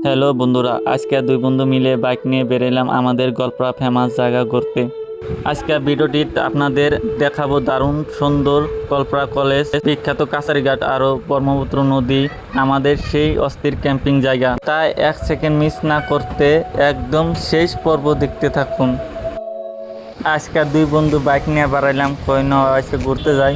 Hello বন্ধুরা, আজকে দুই বন্ধু মিলে বাইক নিয়ে বেরোলাম আমাদের গল্পরা ফেমাস জায়গা ঘুরতে। আজকে ভিডিওটি আপনাদের দেখাবো দারুণ সুন্দর গল্পরা কলেজ, বিখ্যাত কাছারিঘাট আরও ব্রহ্মপুত্র নদী, আমাদের সেই অস্থির ক্যাম্পিং জায়গা। তাই এক সেকেন্ড মিস না করতে একদম শেষ পর্ব দেখতে থাকুন। আজকে দুই বন্ধু বাইক নিয়ে বেড়াইলাম, কই না আজকে ঘুরতে যাই।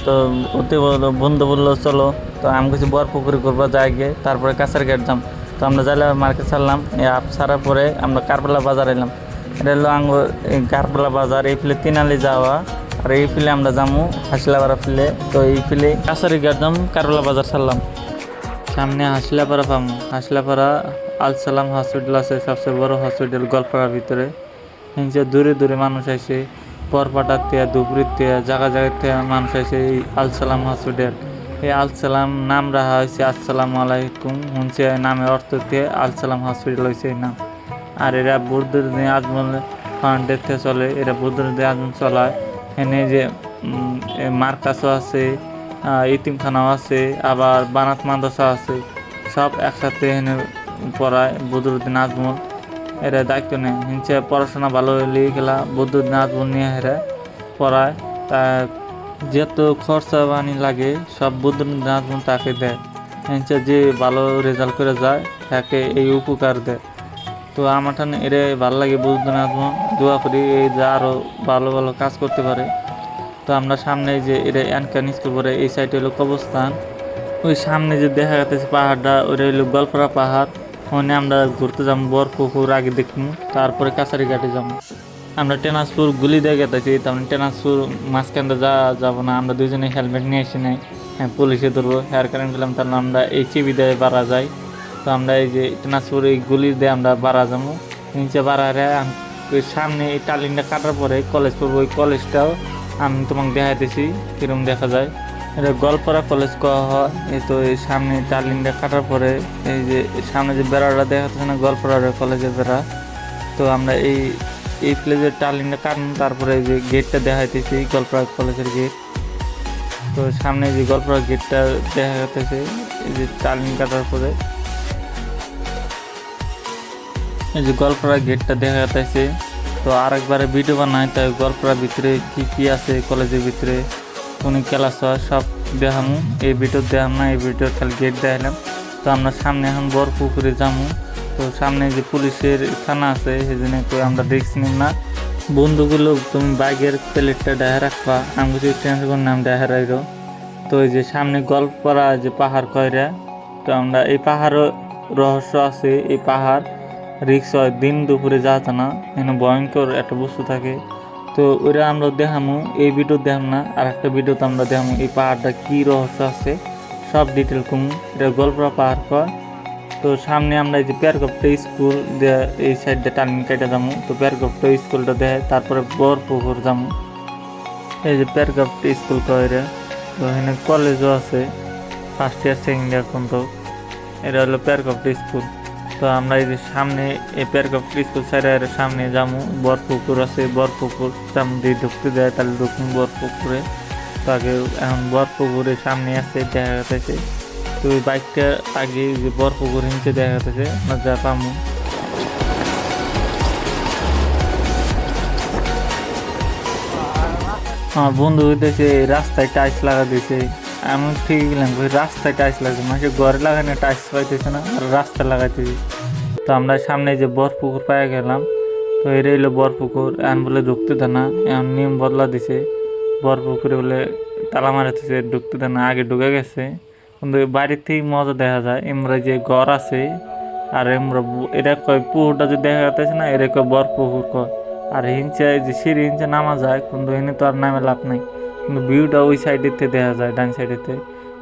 তো ওতে বন্ধু বললো চলো, তো আমি কিছু বরপুকুরি ঘুরবো যাই গিয়ে, তারপরে কাছারিঘাট যাম। তো আমরা যাইলে মার্কেট ছাড়লাম, এই আপ ছাড়ার পরে আমরা কারবালা বাজার এলাম। এটা হলো আঙ্গুর কারবালা বাজার, এই ফিলে তিনালি যাওয়া, আর এই ফিলে আমরা যামু হাসিলাপাড়া ফিলে। তো এই ফিলে কাছারিঘাট যাম, কারবালা বাজার ছাড়লাম। সামনে হাসিলাপাড়া পামু, হাসিলাপাড়া আল সালাম হসপিটাল আছে, সবচেয়ে বড় হসপিটাল গল্পড়ার ভিতরে। হিংসে দূরে দূরে মানুষ আসে, পরপাটার থেকে ধুবড়ির থেকে জায়গা জায়গার থেকে মানুষ আসে এই আল সালাম হসপিটাল। এই আল সালাম নাম রাখা হয়েছে আসসালামু আলাইকুম, শুনছে নামের অর্থ দিয়ে আল সালাম হসপিটাল হয়েছে এই নাম। আর এরা বৌদ্ধদিন আজমল ফাউন্ডের থেকে চলে, এরা বৌদ্ধদিন আজমল চলায়। এনে যে মার্কাসও আছে, ইতিমখানাও আছে, আবার বানাত মাদ্রাসা আছে, সব একসাথে এনে পড়ায় বদরুদ্দিন আজমল। এরা দায়িত্ব নেয়, হিংসে পড়াশোনা ভালো হলে গেলা বদরুদ্দিন আজমল নিয়ে এরা পড়ায়। তা যত খরচা বানি লাগে সব বদরুদ্দিন আজমল তাকে দেয়। হিংসে যে ভালো রেজাল্ট করে যায় তাকে এই উপকার দেয়। তো আমার ঠান এরা ভালো লাগে বদরুদ্দিন আজমল, দোয়া করি এই যে আরও ভালো ভালো কাজ করতে পারে। তো আমরা সামনে যে এটা অ্যানকান স্কুল পরে এই সাইডে হলো কবরস্থান, ওই সামনে যে দেখা যাচ্ছে পাহাড়টা ওইটা হলো গল্পরা পাহাড়। ওখানে আমরা ঘুরতে যাবো, বরপুকুর আগে দেখবো, তারপরে কাছারিঘাটে যাবো। আমরা টেনাসপুর গুলি দিয়ে গেতেছি, তার মানে টেনাসপুর মাঝখানটা যাবো না। আমরা দুজনে হেলমেট নিয়ে এসে নেই, হ্যাঁ পুলিশে ধরবো হেয়ার কারেন্ট পেলাম, তাহলে আমরা এই চিবি দিয়ে বাড়া যাই। তো আমরা এই যে টেনাসপুর এই গুলি দিয়ে আমরা বাড়া যাবো, নিচে বাড়ারে ওই সামনে এই টালিংটা কাটার পরে কলেজ পড়বো। ওই কলেজটাও আমি তোমাকে দেখাইতেছি কিরম দেখা যায়। এটা গল্পরা কলেজ কওয়া হয়। এই তো এই সামনে টার্লিংটা কাটার পরে এই যে সামনে যে বেড়াটা দেখাচ্ছে না, গল্পরা কলেজের বেড়া। তো আমরা এই এই প্লেসের টার্লিংটা কাটুন, তারপরে এই যে গেটটা দেখাইতেছি গল্পরা কলেজের গেট। তো সামনে যে গল্পরা গেটটা দেখা যাচ্ছে, এই যে টার্লিং কাটার পরে এই যে গল্পরা গেটটা দেখা যাচ্ছে। তো আরেকবারে ভিডিও বানাই, তাই গল্পরার ভিতরে কি কি আছে, কলেজের ভিতরে কোন ক্লাস হয় সব দেখামু। এই ভিডিও দেখাম না, এই ভিডিও খালি গেট দেখালাম। তো আমরা সামনে এখন বরপুকুরে যাবো। তো সামনে যে পুলিশের থানা আছে, সেই জন্য আমরা রিস্ক নিব না। বন্ধুগুলো তুমি বাইকের প্লেটটা দেখা রাখবা, আমি কিছু টেনশন নাম দেখা রাখো। তো এই যে সামনে গল্পরা যে পাহাড় কয়রা, তো আমরা এই পাহাড়ও রহস্য আছে। এই পাহাড় রিক্স হয়, দিন দুপুরে যাওয়া না, এখানে ভয়ঙ্কর একটা বস্তু থাকে। তো ওইটা আমরা দেখামু, এই ভিডিও দেখাম না, আর একটা ভিডিওতে আমরা দেখামু এই পাহাড়টা কী রহস্য আছে সব ডিটেল কমু। এটা গল্পরা পাহাড় কয়। তো সামনে আমরা এই যে পেয়ারগপ্টা স্কুল এই সাইডটা টার্নিং কেটে যাবো। তো পেয়ারগপ্টা স্কুলটা দেখে তারপরে বরপুকুর যাবো। এই যে পেয়ারগপ্টা স্কুল কয় রে। তো এখানে কলেজও আছে, ফার্স্ট ইয়ার সেকেন্ড ইয়ার পর্যন্ত। এটা হলো পেয়ারগপ্টা স্কুল। তো আমরা এই যে সামনে এই পেয়ারগপ্টা স্কুল সাইডের সামনে যাবো, বরপুকুর আছে, বরপুকুর সামনে দিয়ে ঢুকতে দেয়, তাহলে ঢুকুন বরপুকুরে। তাকে এখন বরপুকুরের সামনে আছে দেখা যাচ্ছে। তো ওই বাইকটা আগে যে বরপুকুর নিচে দেখা যাচ্ছে, আমরা যা পামু। আমার বন্ধু হইতেছে রাস্তায় টাইলস লাগা দিয়েছে। আমি ঠিক গেলাম রাস্তায় টাইলস লাগছে, মানে ঘরে লাগানো টাইলস পাইতেছে না, আর রাস্তা লাগাইতেছি। তো আমরা সামনে যে বরপুকুর পায়ে গেলাম। তো এটা হইলো বরপুকুর, এখন বলে ঢুকতে দেয় না, এখন নিয়ম বদলা দিছে। বরপুকুরে বলে তালা মারাতেছে, ঢুকতে দেয় না, আগে ঢুকে গেছে। কিন্তু বাড়ির থেকে মজা দেখা যায়, এমরা যে ঘর আছে, আর এমরা এটা কয় পুকুরটা যে দেখা যাচ্ছে না, এরা কয় বরপুকুর কয়। আর হিংচা যে সিঁড়ি হিংচা নামা যায়, কিন্তু এনে তো আর নামে লাভ নাই। কিন্তু ভিউটা ওই সাইডেতে দেখা যায়, ডান সাইডেতে।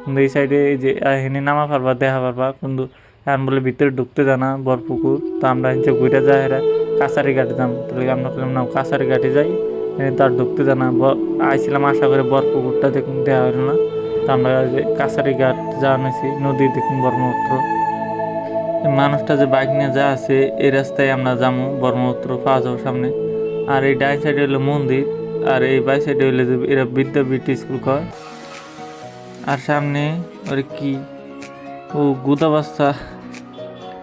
কিন্তু এই সাইডে এই যে হেনে নামা পারবা, দেখা পারবা, কিন্তু এখন বলে ভিতরে ঢুকতে যায় না বরপুকুর। তো আমরা হিংচা ঘুরে যাই এরা কাছারিঘাটে যাম। তাহলে আমরা বললাম না কাছারিঘাটে যাই, তার ঢুকতে যায় না। আইছিলাম আশা করে বরপুকুরটা দেখুন, দেওয়া হলো না। তো আমরা কাছারিঘাট যাওয়া নিয়েছি, নদী দেখুন ব্রহ্মপুত্র। মানুষটা যে বাইক নিয়ে যা আছে এই রাস্তায় আমরা যাবো, ব্রহ্মপুত্র পাওয়া যাবো সামনে। আর এই ডাই সাইডে হলো মন্দির, আর এই বাই সাইডে হইলে যে এরা বিদ্যাপীঠ স্কুল কয়। আর সামনে ওরে কি ও গুদাবাস্তা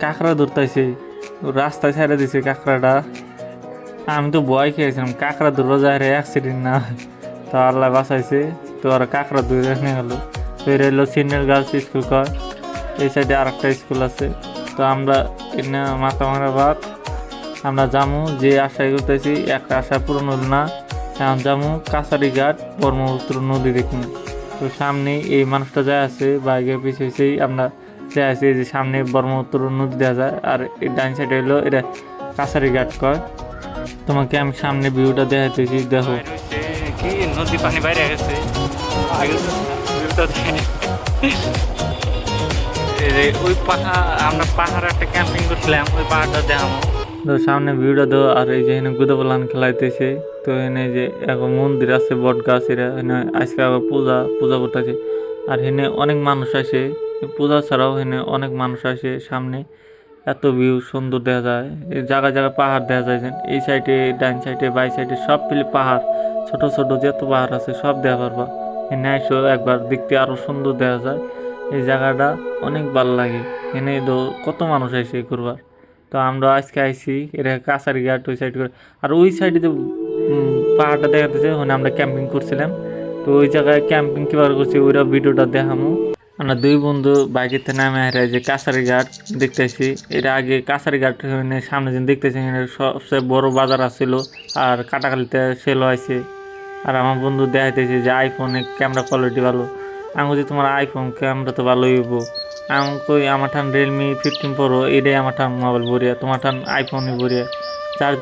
কাঁকড়া ধরতেছে, রাস্তায় ছেড়ে দিছে কাঁকড়াটা। আমি তো ভয় খেয়েছিলাম কাঁকড়া ধরবো যায় রে অ্যাক্সিডেন্ট না হয়। তো আল্লাহ বাঁচাইছে, তো ওরা কাঁকড়া ধরে নিয়ে গেলো। তো এটা হলো সিনিয়র গার্লস স্কুল কয়, এই সাইডে আর একটা স্কুল আছে। তো আমরা এখানে মাথা মারা ভাত আমরা যামু, যে আশায় করতেছি একটা আশা পূরণ হলো না। এখন যামু কাছারিঘাট ব্রহ্মপুত্র নদী দেখুন। তো সামনে এই মানুষটা যায় আছে বাইকের পিছিয়েই আমরা যায় আছি, যে সামনে ব্রহ্মপুত্র নদী দেখা যায়। আর এই ডাইন সাইডে হলো এটা কাছারিঘাট কয়। তোমাকে আমি সামনে ভিউটা দেখাইতেছি, দেখো কি নদী পানি বাইরে গেছে। ওই পাহাড়, আমরা পাহাড়ে একটা ক্যাম্পিং করছিলাম, ওই পাহাড়টা দেখাবো। তো সামনে ভিউটা দেবো। আর এই যে এখানে গুদাবলান খেলাইতেছে। তো এখানে যে এখন মন্দির আছে বট গাছ, এরা এখানে আজকে আবার পূজা পূজা করতেছে। আর এখানে অনেক মানুষ আসে, পূজা ছাড়াও এখানে অনেক মানুষ আসে। সামনে এত ভিউ সুন্দর দেখা যায়, এই জায়গায় জায়গায় পাহাড় দেখা যায়। এই সাইডে ডাইন সাইডে বাই সাইডে সব পেলে পাহাড়, ছোট ছোট যত পাহাড় আছে সব দেখা পারবা। এখানে এসো একবার, দেখতে আরো সুন্দর দেখা যায়। এই জায়গাটা অনেক ভালো লাগে। এখানে তো কত মানুষ আসে ঘুরবার। তো আমরা আজকে আইছি এরা কাছারিঘাট ওই সাইড করে। আর ওই সাইডে যে পাহাড়টা দেখাতেছে ওখানে আমরা ক্যাম্পিং করছিলাম। তো ওই জায়গায় ক্যাম্পিং কিভাবে করছি ওইটা ভিডিওটা দেখামো। আমরা দুই বন্ধু বাইকের থেকে নামে হারে যে কাছারিঘাট দেখতেছি। এর আগে কাছারিঘাট সামনে যেন দেখতেছি সবচেয়ে বড় বাজার আছিল, আর কাটাখালিতে সেল হয়েছে। আর আমার বন্ধু দেখাইতেছে যে আইফোনের ক্যামেরা কোয়ালিটি ভালো। আমি বলছি তোমার আইফোন ক্যামেরা তো ভালোই হইব। আমি কই আমার ঠান রিয়েলমি 15 প্রো, এটাই আমার ঠান মোবাইল বরিয়া, তোমার ঠান আইফোনই বরিয়া। যার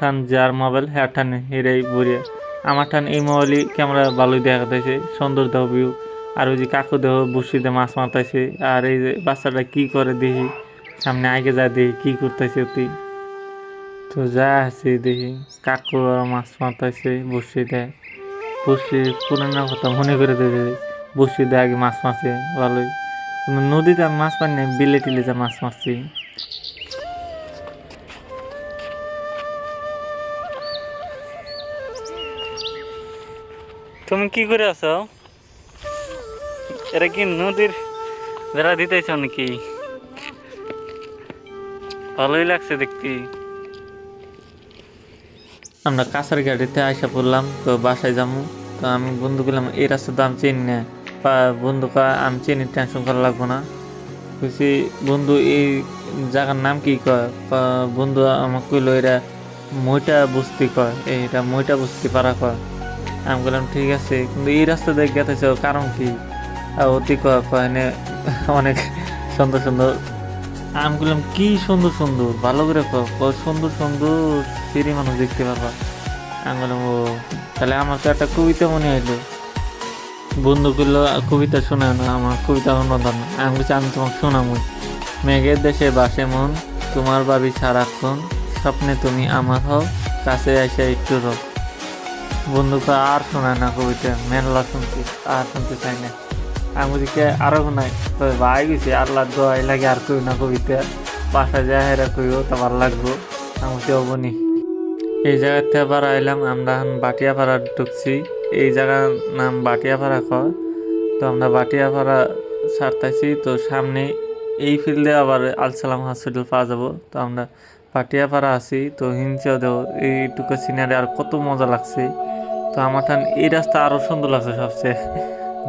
ঠান যার মোবাইল হ্যাঁ ঠান এটাই বরিয়া। আমার ঠান এই মোবাইলই ক্যামেরা ভালোই দেখাতেছে, সুন্দর দেহ ভিউ। আর ওই যে কাকু দেহ বসিতে মাছ মারতেছে। আর এই যে বাচ্চাটা কি করে দেখি, সামনে আগে যায় দেখি কি করতেছে অতি। তো যা আছে দেখি কাকু মাছ মারতেছে বসিতে। বসি পুরানো কথা মনে করে দেবে, বসিতে আগে মাছ মারছে ভালোই। কিন্তু নদীতে আমি মাছ মারি না, বিলে টিলে যা মাছ মারছি। তুমি কি করে আছো? এটা কি নদীর বেড়া দিতেছ নাকি? ভালোই লাগছে দেখতে। আমরা কাছারিঘাটিতে আইসা পড়লাম, তো বাসায় যাবো। তো আমি বন্ধু বললাম এই রাস্তা তো আমি চিনি না। বন্ধু কয় আমি চিনি, টেনশন করা লাগবো না। বলছি বন্ধু এই জায়গার নাম কি কয়? বন্ধু আমাকে কইলো এরা মইটা বস্তি কয়, এইটা মইটা বস্তি পাড়া কয়। আমি বললাম ঠিক আছে, কিন্তু এই রাস্তা দিয়ে গেতেছে কারণ কি? অতি কয় এনে অনেক সুন্দর সুন্দর। আমি বললাম কি সুন্দর সুন্দর, ভালো করে কয় সুন্দর সুন্দর সিঁড়ি মানুষ দেখতে পারবা। আমি বললাম ও, তাহলে আমার তো একটা কবিতা মনে হইলো। বন্ধু করলো কবিতা শোনায় না, আমার কবিতা অনুদান না। আমি বলছি আমি তোমাকে শোনাবো। মেঘের দেশে বাসে মন, তোমার ভাবি সারাক্ষণ, স্বপ্নে তুমি আমার হও, কাছে এসে একটু রও। বন্ধুকে আর শোনায় না কবিতা, মেনলা শুনছি, আর শুনতে চাই না। আমি বলছি কে আরো শোনাই? তবে ভাই গেছি আর লাগবো, এই লাগে আর কই না কবিতা, বাসা যায় হেরা কইও তো ভালো লাগবো। আমি বলছি অবনি। এই জায়গার থেকে আবার আইলাম আমরা বাটিয়াপাড়া ঢুকছি। এই জায়গার নাম বাটিয়াপাড়া কয়। তো আমরা বাটিয়াপাড়া ছাড়তেছি। তো সামনে এই ফিল্ডে আবার আলসালাম হসপিটাল পাওয়া যাবো। তো আমরা বাটিয়াপাড়া আছি। তো হিংসেও দেব এইটুকু সিনারি আর কত মজা লাগছে। তো আমার ঠান এই রাস্তা আরো সুন্দর লাগছে সবচেয়ে।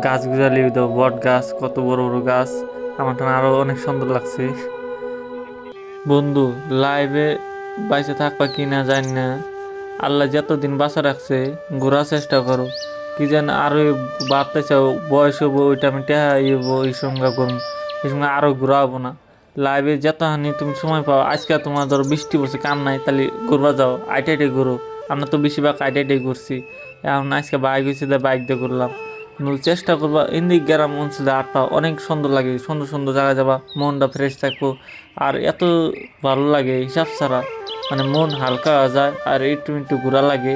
গাছ গুজালি দেবো, বট গাছ, কত বড় বড় গাছ, আমার ঠান আরো অনেক সুন্দর লাগছে। বন্ধু লাইভে বাইসে থাকবা কি না জানি না, আল্লাহ যতদিন বাঁচা রাখছে ঘোরার চেষ্টা করো। কি যেন আরো বাড়তে চাও, বয়স হবো ওইটা আমি টেহা ইবো, এই সঙ্গে করবো, এই সঙ্গে আরো ঘোরাবো না। লাইভে যত হানি তুমি সময় পাও, আজকে তোমার ধরো বৃষ্টি পড়ছে কাম নাই, তাহলে ঘুরবা যাও, আইটাইটাই ঘুরো। আমরা তো বেশিরভাগ আইটাইটাই ঘুরছি। এখন আজকে বাইক হয়েছে বাইক দিয়ে ঘুরলাম। কিন্তু চেষ্টা করবা ইন্দিক গ্রাম অঞ্চলে আটটা অনেক সুন্দর লাগে, সুন্দর সুন্দর জায়গায় যাবা, মনটা ফ্রেশ থাকবো। আর এত ভালো লাগে হিসাব ছাড়া, মানে মন হালকা হয়ে যায়। আর একটু একটু ঘোরা লাগে।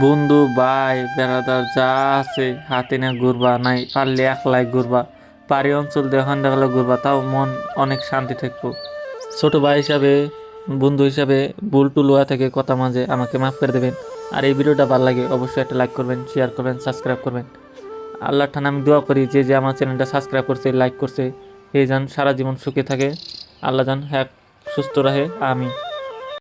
বন্ধু ভাই বেড়াদার যা আছে হাতে না ঘুরবা, নাই পারলে একলাই ঘুরবা, পাহাড়ি অঞ্চল দিয়ে ওখান দেখালে ঘুরবা, তাও মন অনেক শান্তি থাকবো। ছোট ভাই হিসাবে, বন্ধু হিসাবে ভুল টুল হয়ে থাকে কথা মাঝে, আমাকে মাফ করে দেবেন। আর এই ভিডিওটা ভালো লাগে অবশ্যই একটা লাইক করবেন, শেয়ার করবেন, সাবস্ক্রাইব করবেন। আল্লাহর ঠান আমি দোয়া করি যে যে আমার চ্যানেলটা সাবস্ক্রাইব করছে, লাইক করছে, এই যেন সারা জীবন সুখে থাকে। আল্লাহ জান হ্যাঁ সুস্থ রাখে, আমিন।